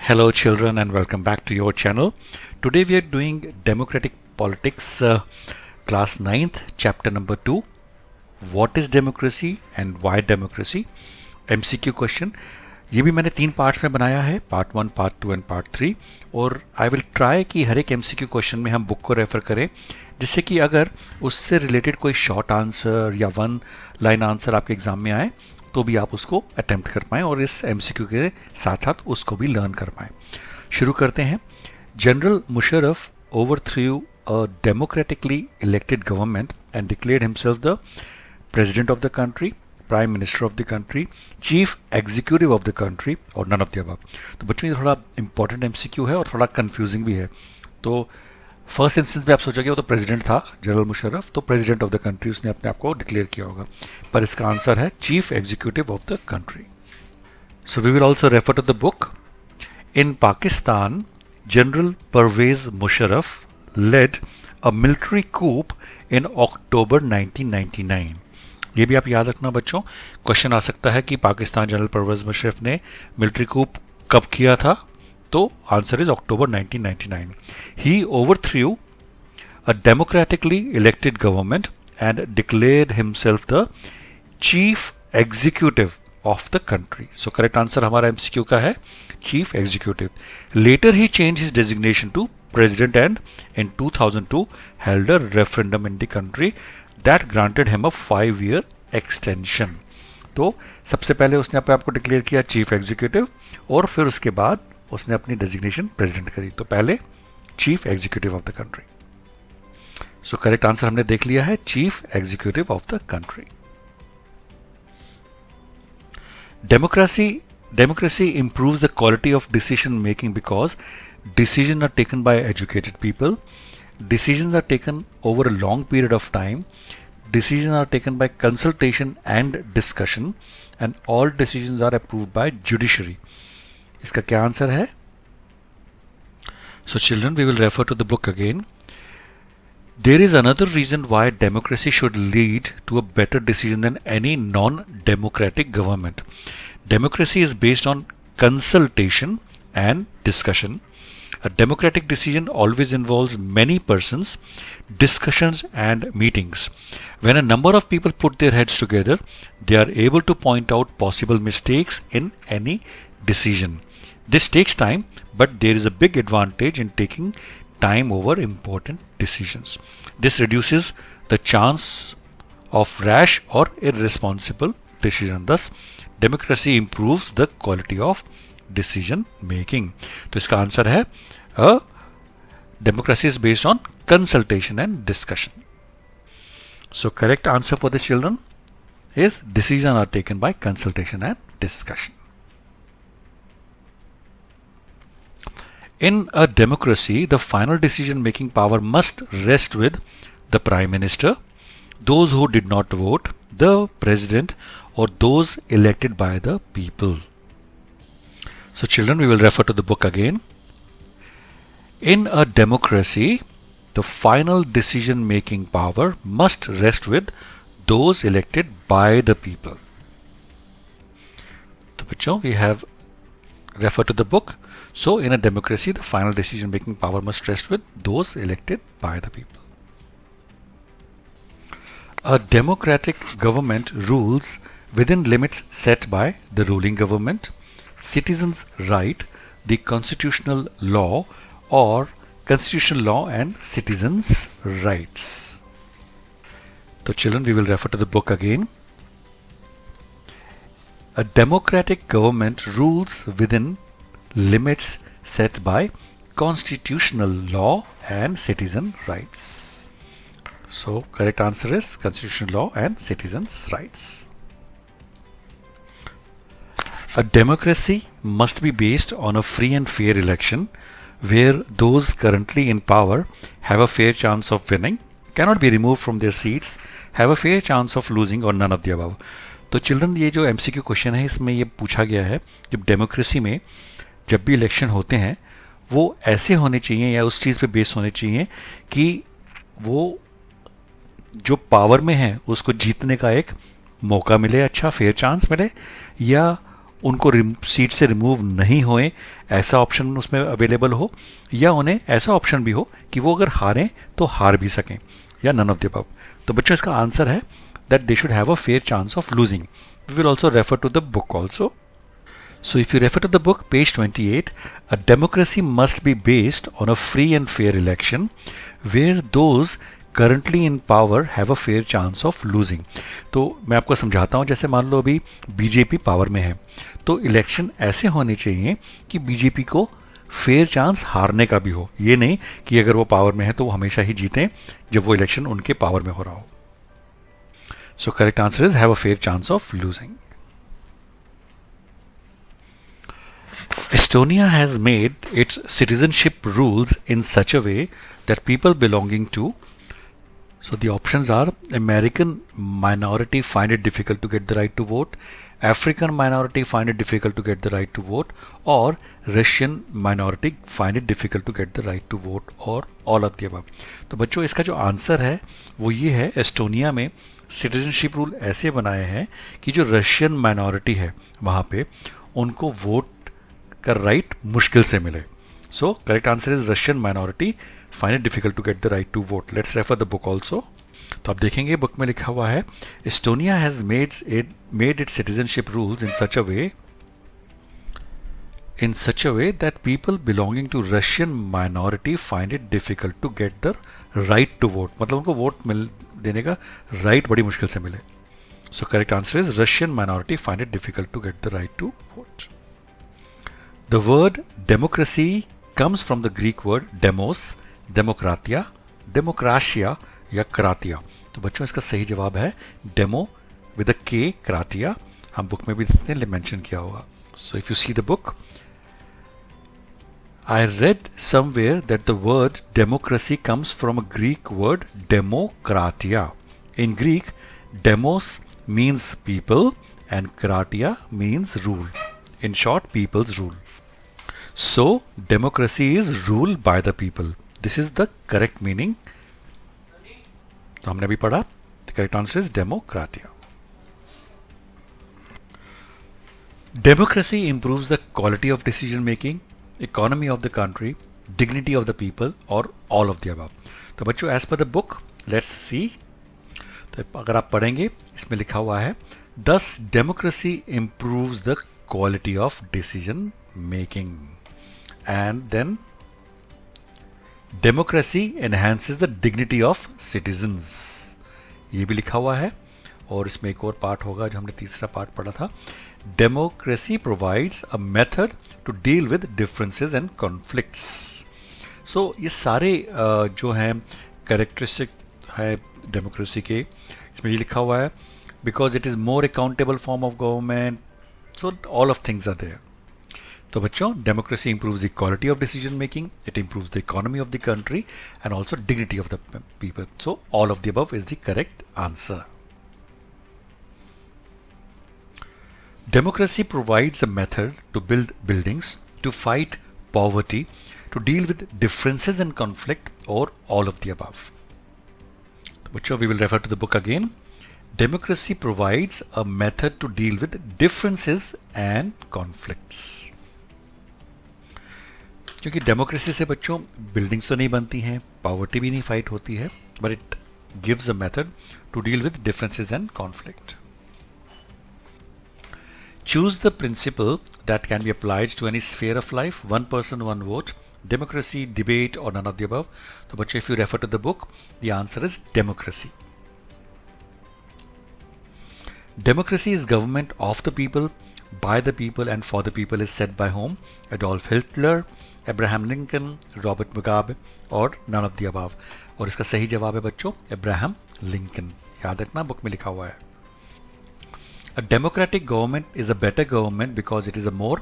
Hello children and welcome back to your channel. Today we are doing Democratic Politics class 9th chapter number 2. What is democracy and why democracy? MCQ question ये भी मैंने 3 parts में बनाया है, part 1, part 2 and part 3 और I will try कि हर एक MCQ question में हम बुक को रेफर करें जिससे कि अगर उससे रिलेटेड कोई शॉर्ट आंसर या 1 लाइन आंसर आपके एग्जाम में आए तो भी आप उसको अटेम्प्ट कर पाएँ और इस MCQ के साथ साथ उसको भी लर्न कर पाएँ। शुरू करते हैं। General Musharraf overthrew a democratically elected government and declared himself the president of the country, prime minister of the country, chief executive of the country और none of the above। तो बच्चों ये थोड़ा important MCQ है और थोड़ा confusing भी है। तो फर्स्ट इंस्टेंस में आप सोचोगे वो तो प्रेसिडेंट था जनरल मुशर्रफ, तो प्रेसिडेंट ऑफ द कंट्री उसने अपने आप को डिक्लेयर किया होगा, पर इसका आंसर है chief executive of the country. So we will also refer to the book. In Pakistan general Parvez Musharraf led a military coup in October 1999। ये भी आप याद रखना बच्चों, क्वेश्चन आ सकता है कि पाकिस्तान जनरल परवेज मुशर्रफ ने मिलिट्री कूप कब किया था, तो answer is October 1999। He overthrew a democratically elected government and declared himself the chief executive of the country. So correct answer हमारा MCQ का है chief executive. Later he changed his designation to president and in 2002 held a referendum in the country that granted him a 5-year extension. तो सबसे पहले उसने अपने आप को डिक्लेयर किया चीफ एग्जीक्यूटिव और फिर उसके बाद उसने अपनी डेजिग्नेशन प्रेसिडेंट करी। तो पहले chief executive of the country. So correct answer हमने देख लिया है chief executive of the country. Democracy improves the quality of decision making because decisions are taken by educated people, decisions are taken over a long period of time, decisions are taken by consultation and discussion, and all decisions are approved by judiciary. इसका क्या answer है? So children, we will refer to the book again. There is another reason why democracy should lead to a better decision than any non-democratic government. Democracy is based on consultation and discussion. A democratic decision always involves many persons, discussions and meetings. When a number of people put their heads together, they are able to point out possible mistakes in any decision. This takes time, but there is a big advantage in taking time over important decisions. This reduces the chance of rash or irresponsible decision. Thus, democracy improves the quality of decision making. तो इसका answer है democracy is based on consultation and discussion. So correct answer for the children is decisions are taken by consultation and discussion. In a democracy, the final decision-making power must rest with the Prime Minister, those who did not vote, the President, or those elected by the people. So children, we will refer to the book again. In a democracy, the final decision-making power must rest with those elected by the people. So bachcho, we have referred to the book. So in a democracy, the final decision-making power must rest with those elected by the people. A democratic government rules within limits set by the ruling government, citizens' right, the constitutional law, or constitutional law and citizens' rights. So children, we will refer to the book again. A democratic government rules within limits set by constitutional law and citizen rights. So correct answer is constitutional law and citizens rights. A democracy must be based on a free and fair election where those currently in power have a fair chance of winning, cannot be removed from their seats, have a fair chance of losing, or none of the above. तो children ये जो MCQ question है इसमें ये पूछा गया है जब डेमोक्रेसी में जब भी इलेक्शन होते हैं वो ऐसे होने चाहिए या उस चीज़ पे बेस होने चाहिए कि वो जो पावर में है उसको जीतने का एक मौका मिले, अच्छा फेयर चांस मिले, या उनको सीट से रिमूव नहीं होए ऐसा ऑप्शन उसमें अवेलेबल हो, या उन्हें ऐसा ऑप्शन भी हो कि वो अगर हारें तो हार भी सकें, या नन ऑफ द अबव। तो बच्चों इसका आंसर है that they should have a fair chance of losing. We will also refer to the book also. So if you refer to the book, page 28, a democracy must be based on a free and fair election where those currently in power have a fair chance of losing. तो मैं आपको समझाता हूँ, जैसे मान लो अभी BJP power में है, तो इलेक्शन ऐसे होने चाहिए कि बीजेपी को फेयर चांस हारने का भी हो, ये नहीं कि अगर वो पावर में है तो वो हमेशा ही जीतें जब वो इलेक्शन उनके पावर में हो रहा हो। सो correct answer is have a fair chance of losing. Estonia has made its citizenship rules in such a way that people belonging to, so the options are American minority find it difficult to get the right to vote, African minority find it difficult to get the right to vote, or Russian minority find it difficult to get the right to vote, or all of the above. तो बच्चों इसका जो answer है वो ये है, Estonia में citizenship rule ऐसे बनाए हैं कि जो रशियन माइनॉरिटी है वहाँ पे उनको वोट का राइट मुश्किल से मिले। So correct answer is Russian minority find it difficult to get the right to vote. Let's refer the book also. तो आप देखेंगे बुक में लिखा हुआ है Estonia has made it citizenship rules in such a way that people belonging to Russian minority find it difficult to get the right to vote, मतलब उनको vote देने का राइट बड़ी मुश्किल से मिले। So correct answer is Russian minority find it difficult to get the right to vote. The word democracy comes from the Greek word demos, demokratia, demokratia या kratia। तो बच्चों इसका सही जवाब है demo with a K, kratia। हम book में भी देखते मेंशन किया होगा। So if you see the book, I read somewhere that the word democracy comes from a Greek word demokratia. In Greek, demos means people and kratia means rule. In short, people's rule. So, democracy is ruled by the people. This is the correct meaning. तो हमने अभी पढ़ा, the correct answer is democratia. Democracy improves the quality of decision making, economy of the country, dignity of the people, or all of the above. तो बच्चों as per the book, let's see. तो अगर आप पढ़ेंगे इसमें लिखा हुआ है thus democracy improves the quality of decision making. And then democracy enhances the dignity of citizens, ये भी लिखा हुआ है। और इसमें एक और पार्ट होगा जो हमने तीसरा पार्ट पढ़ा था, democracy provides a method to deal with differences and conflicts. So ये सारे जो हैं कैरेक्टरिस्टिक है डेमोक्रेसी के, इसमें ये लिखा हुआ है because it is more accountable form of government, so all of things are there. तो बच्चों democracy improves the quality of decision making, it improves the economy of the country and also dignity of the people. So all of the above is the correct answer. Democracy provides a method to build buildings, to fight poverty, to deal with differences and conflict और all of the above. तो बच्चों we will refer to the book again. Democracy provides a method to deal with differences and conflicts. क्योंकि democracy से बच्चों buildings तो नहीं बनती हैं, पॉवर्टी भी नहीं फाइट होती है, but it gives a method to deal with differences and conflict. Choose the principle that can be applied to any sphere of life, one person one vote, democracy, debate और none of the above. तो बच्चों if you refer to the book, the answer is democracy. Democracy is government of the people, by the people and for the people is said by whom? Adolf Hitler, Abraham Lincoln, Robert Mugabe और none of the above। और इसका सही जवाब है बच्चों Abraham Lincoln। याद रखना book में लिखा हुआ है। A democratic government is a better government because it is a more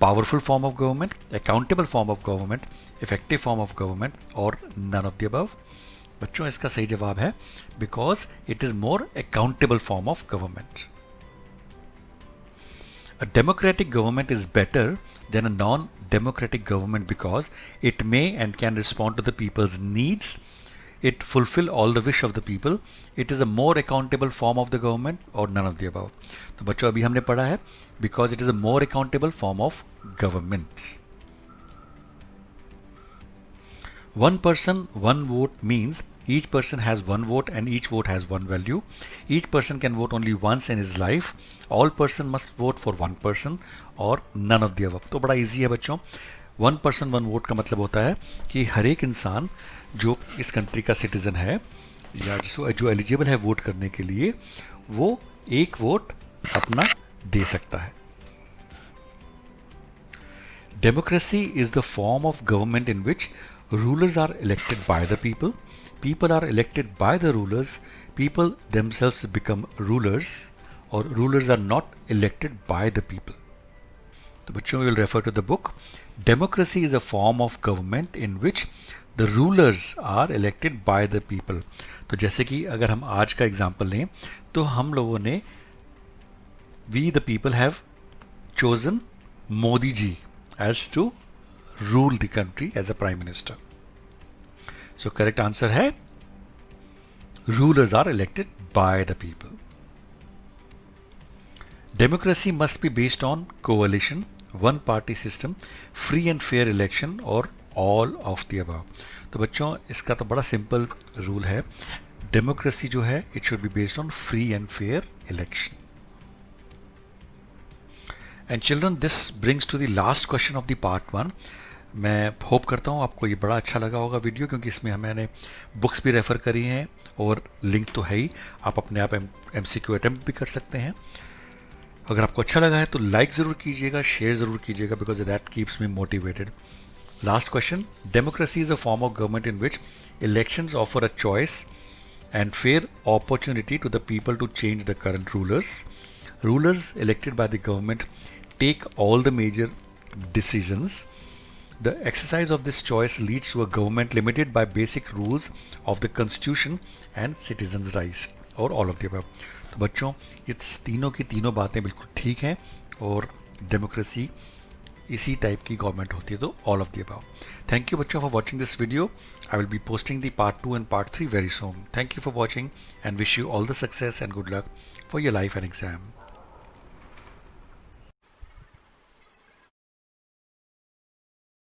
powerful form of government, accountable form of government, effective form of government or none of the above। बच्चों इसका सही जवाब है because it is more accountable form of government. A democratic government is better than a non-democratic government because it may and can respond to the people's needs. it fulfill all the wish of the people, it is a more accountable form of the government, or none of the above. तो बच्चों अभी हमने पढ़ा है because it is a more accountable form of government. One person, one vote means each person has one vote and each vote has one value. Each person can vote only once in his life. All person must vote for one person or none of the above. तो बड़ा easy है बच्चों. One person one vote का मतलब होता है कि हर एक इंसान जो इस कंट्री का सिटीजन है या जो एलिजिबल है वोट करने के लिए, वो एक वोट अपना दे सकता है. Democracy is the form of government in which rulers are elected by the people. People are elected by the rulers. People themselves become rulers, or rulers are not elected by the people. तो बच्चों we will refer to the book. Democracy is a form of government in which the rulers are elected by the people. तो जैसे कि अगर हम आज का example लें तो हम लोगों ने we the people have chosen Modi ji as to rule the country as a prime minister. So correct answer है rulers are elected by the people. Democracy must be based on coalition, one party system, free and fair election or all of the above. तो बच्चों इसका तो बड़ा simple rule है. Democracy जो है it should be based on free and fair election. And children, this brings to the last question of the part 1. मैं hope करता हूँ आपको ये बड़ा अच्छा लगा होगा वीडियो, क्योंकि इसमें मैंने बुक्स भी रेफ़र करी हैं और लिंक तो है ही, आप अपने आप MCQ अटैम्प्ट भी कर सकते हैं. अगर आपको अच्छा लगा है तो लाइक ज़रूर कीजिएगा, शेयर ज़रूर कीजिएगा, because that keeps me motivated. Last question. Democracy is a form of government in which elections offer a choice and fair opportunity to the people to change the current rulers. Rulers elected by the government take all the major decisions. The exercise of this choice leads to a government limited by basic rules of the constitution and citizens' rights, or all of the above. तो बच्चों ये तीनों की तीनों बातें बिल्कुल ठीक हैं और डेमोक्रेसी इसी टाइप की गवर्नमेंट होती है, तो all of the above. Thank you बच्चों for watching this video. I will be posting the part 2 and part 3 very soon. Thank you for watching and wish you all the success and good luck for your life and exam.